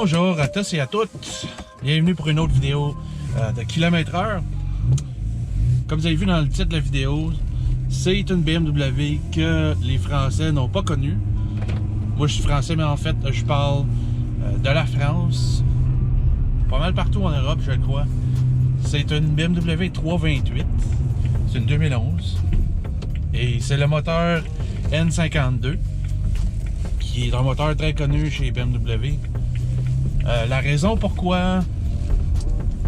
Bonjour à tous et à toutes, bienvenue pour une autre vidéo de km/h. Comme vous avez vu dans le titre de la vidéo, c'est une BMW que les Français n'ont pas connue. Moi je suis français, mais en fait je parle de la France, pas mal partout en Europe je crois. C'est une BMW 328, c'est une 2011 et c'est le moteur N52 qui est un moteur très connu chez BMW. La raison pourquoi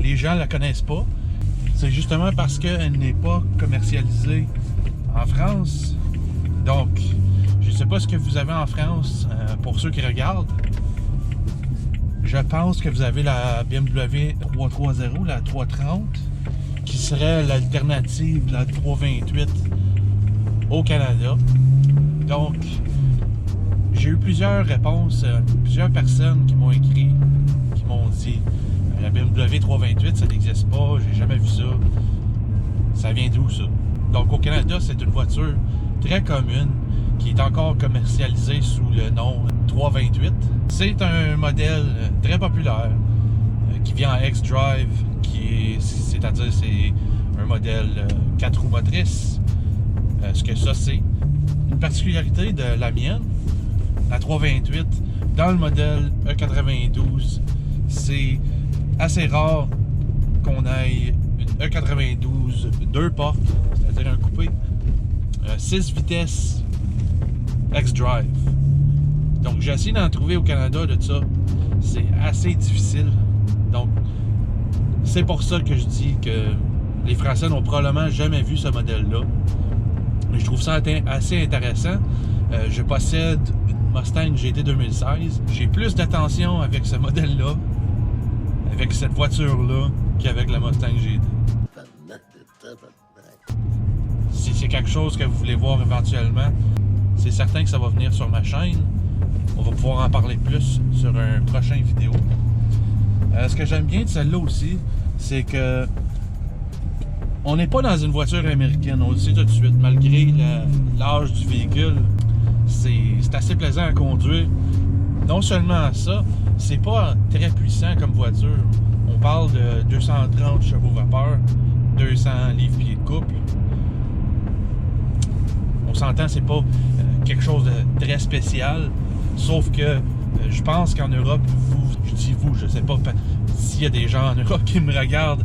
les gens la connaissent pas, c'est justement parce qu'elle n'est pas commercialisée en France. Donc, je ne sais pas ce que vous avez en France pour ceux qui regardent. Je pense que vous avez la BMW 330, la 330, qui serait l'alternative de la 328 au Canada. Donc, j'ai eu plusieurs réponses, plusieurs personnes qui m'ont écrit, qui m'ont dit la BMW 328, ça n'existe pas, j'ai jamais vu ça. Ça vient d'où ça? Donc au Canada, c'est une voiture très commune qui est encore commercialisée sous le nom 328. C'est un modèle très populaire qui vient en X-Drive, c'est-à-dire c'est un modèle 4 roues motrices. Ce que ça c'est. Une particularité de la mienne, la 328, dans le modèle E92, c'est assez rare qu'on ait une E92 2 portes, c'est-à-dire un coupé, 6 vitesses X-Drive. Donc j'ai essayé d'en trouver au Canada de ça. C'est assez difficile. Donc c'est pour ça que je dis que les Français n'ont probablement jamais vu ce modèle-là. Mais je trouve ça assez intéressant. Je possède une Mustang GT 2016. J'ai plus d'attention avec ce modèle-là, avec cette voiture-là, qu'avec la Mustang GT. Si c'est quelque chose que vous voulez voir éventuellement, c'est certain que ça va venir sur ma chaîne. On va pouvoir en parler plus sur un prochain vidéo. Ce que j'aime bien de celle-là aussi, c'est que on n'est pas dans une voiture américaine, on le sait tout de suite, malgré l'âge du véhicule. C'est assez plaisant à conduire. Non seulement ça, c'est pas très puissant comme voiture. On parle de 230 chevaux vapeur, 200 livres-pieds de couple. On s'entend, c'est pas quelque chose de très spécial. Sauf que je pense qu'en Europe, je dis vous, je sais pas s'il y a des gens en Europe qui me regardent,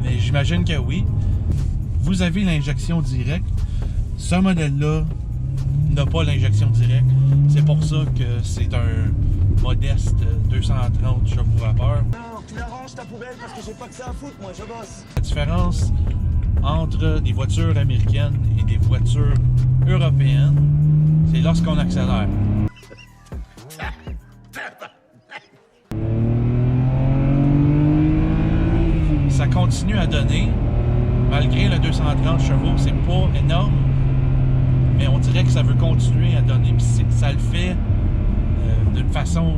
mais j'imagine que oui. Vous avez l'injection directe. Ce modèle-là n'a pas l'injection directe. C'est pour ça que c'est un modeste 230 chevaux vapeur. Non, tu l'arranges ta poubelle parce que j'ai pas que ça à foutre, moi je bosse. La différence entre des voitures américaines et des voitures européennes, c'est lorsqu'on accélère. Ça continue à donner. Malgré le 230 chevaux, c'est pas énorme, mais on dirait que ça veut continuer à donner. Puis ça le fait d'une façon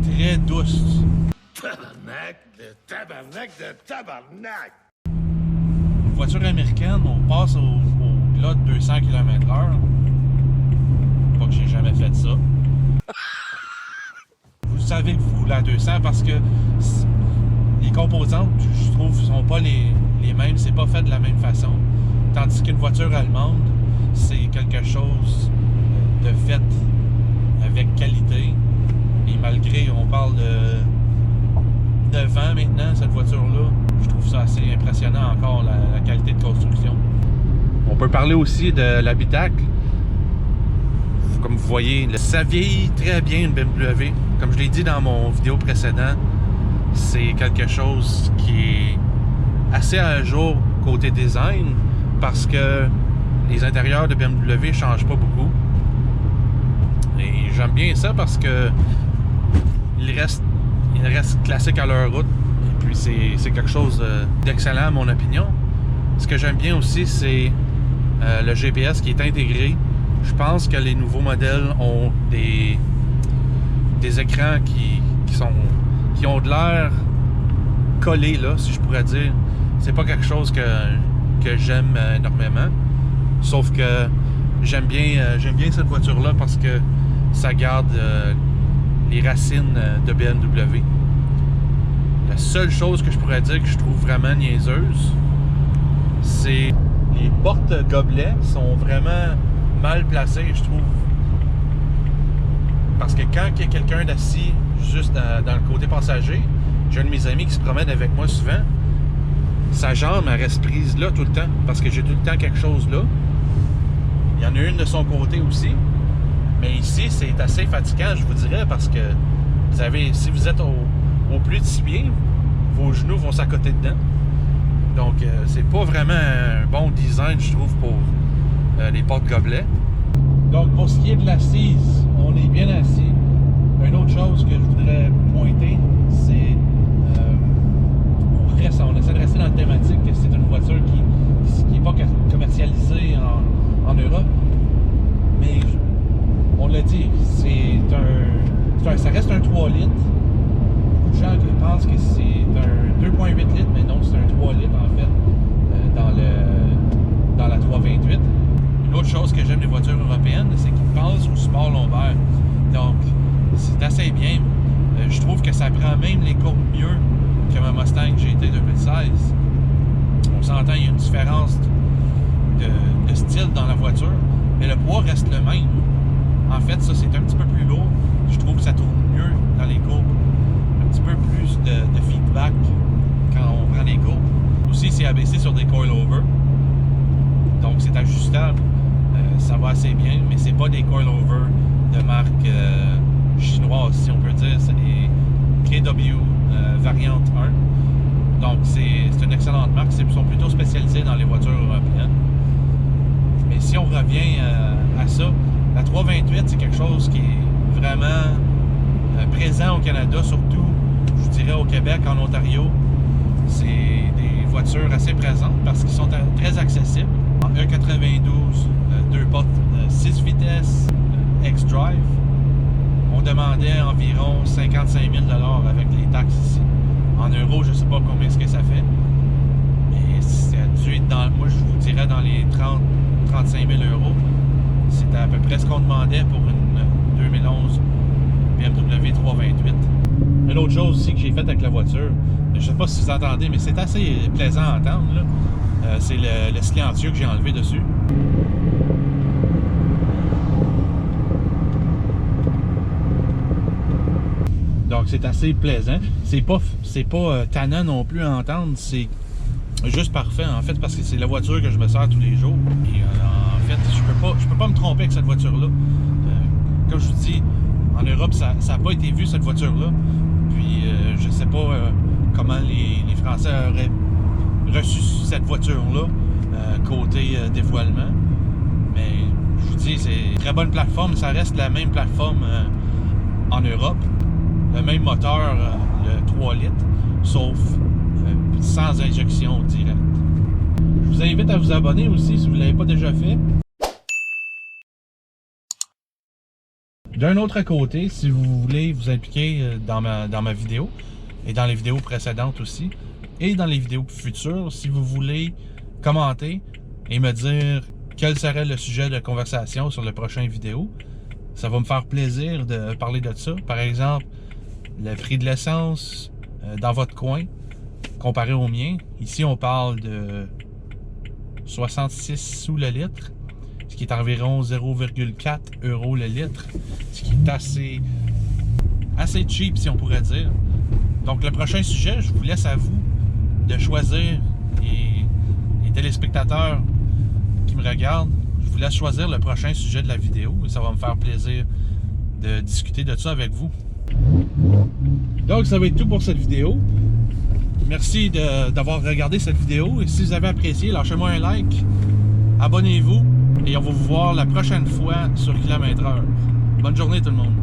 très douce. Tabarnak de tabarnak de tabarnak! Une voiture américaine, on passe au-delà de 200 km/h. Pas que j'ai jamais fait ça. Vous savez que vous roulez à 200 parce que les composantes, je trouve, sont pas les mêmes, c'est pas fait de la même façon. Tandis qu'une voiture allemande, c'est quelque chose de fait avec qualité. Et malgré, on parle de 9 ans maintenant, cette voiture-là, je trouve ça assez impressionnant encore, la qualité de construction. On peut parler aussi de l'habitacle. Comme vous voyez, ça vieillit très bien une BMW. Comme je l'ai dit dans mon vidéo précédent, c'est quelque chose qui est assez à jour côté design parce que les intérieurs de BMW ne changent pas beaucoup. Et j'aime bien ça parce que ils restent classiques à leur route. Et puis c'est quelque chose d'excellent à mon opinion. Ce que j'aime bien aussi, c'est le GPS qui est intégré. Je pense que les nouveaux modèles ont des écrans qui ont de l'air collé, là, si je pourrais dire. C'est pas quelque chose que j'aime énormément. Sauf que j'aime bien cette voiture-là parce que ça garde les racines de BMW. La seule chose que je pourrais dire que je trouve vraiment niaiseuse, c'est les portes-gobelets sont vraiment mal placées, je trouve. Parce que quand il y a quelqu'un d'assis juste dans le côté passager, j'ai un de mes amis qui se promène avec moi souvent, sa jambe elle reste prise là tout le temps, parce que j'ai tout le temps quelque chose là. Il y en a une de son côté aussi. Mais ici, c'est assez fatigant, je vous dirais, parce que vous avez, si vous êtes au plus de 6 pieds, vos genoux vont s'accoter dedans. Donc, c'est pas vraiment un bon design, je trouve, pour les porte-gobelets. Donc, pour ce qui est de l'assise, on est bien assis. Une autre chose que je voudrais pointer, c'est on essaie de rester dans la thématique que c'est une voiture qui n'est pas commercialisée en Europe. Mais on l'a dit, ça reste un 3 litres. Beaucoup de gens pensent que c'est un 2,8 litres, mais non, c'est un 3 litres en fait dans la 328. Une autre chose que j'aime des voitures européennes, c'est qu'ils passent au support lombaire. Donc, c'est assez bien. Je trouve que ça prend même les courbes mieux que ma Mustang GT 2016. On s'entend, il y a une différence de style dans la voiture, mais le poids reste le même. En fait, ça, c'est un petit peu plus lourd. Je trouve que ça tourne mieux dans les courbes. Un petit peu plus de feedback quand on prend les courbes. Aussi, c'est abaissé sur des coilovers. Donc, c'est ajustable. Ça va assez bien, mais c'est pas des coilovers de marque chinoise, si on peut dire. C'est des KW variante 1. Donc, c'est une excellente marque. Ils sont plutôt spécialisés dans les voitures européennes. Mais si on revient à ça, la 328, c'est quelque chose qui est vraiment présent au Canada, surtout, je dirais, au Québec, en Ontario. C'est des voitures assez présentes parce qu'ils sont très accessibles. En E92, 2 portes 6 vitesses, X-Drive, on demandait environ 55 000 $ avec les taxes ici. En euros, je ne sais pas combien est-ce que ça fait. Mais ça a dû être dans, moi je vous dirais dans les 30-35 000 €. C'était à peu près ce qu'on demandait pour une 2011 BMW 328. Une autre chose aussi que j'ai faite avec la voiture, je ne sais pas si vous entendez, mais c'est assez plaisant à entendre, c'est le silencieux que j'ai enlevé dessus. Donc c'est assez plaisant. C'est pas tannant non plus à entendre, c'est juste parfait en fait parce que c'est la voiture que je me sers tous les jours. Et en fait, je peux pas me tromper avec cette voiture-là. Comme je vous dis, en Europe, ça n'a pas été vu cette voiture-là. Puis je sais pas comment les Français auraient reçu cette voiture-là côté dévoilement. Mais je vous dis, c'est une très bonne plateforme. Ça reste la même plateforme en Europe. Le même moteur, le 3 litres, sauf sans injection directe. Je vous invite à vous abonner aussi si vous ne l'avez pas déjà fait. D'un autre côté, si vous voulez vous impliquer dans ma vidéo, et dans les vidéos précédentes aussi, et dans les vidéos futures, si vous voulez commenter et me dire quel serait le sujet de conversation sur la prochaine vidéo, ça va me faire plaisir de parler de ça. Par exemple, le prix de l'essence dans votre coin comparé au mien. Ici, on parle de 66 sous le litre, ce qui est environ 0,4 € le litre, ce qui est assez cheap, si on pourrait dire. Donc, le prochain sujet, je vous laisse à vous de choisir, les téléspectateurs qui me regardent, je vous laisse choisir le prochain sujet de la vidéo et ça va me faire plaisir de discuter de ça avec vous. Donc, ça va être tout pour cette vidéo. Merci d'avoir regardé cette vidéo. Et si vous avez apprécié, lâchez-moi un like, abonnez-vous et on va vous voir la prochaine fois sur Kilomètre Heure. Bonne journée tout le monde.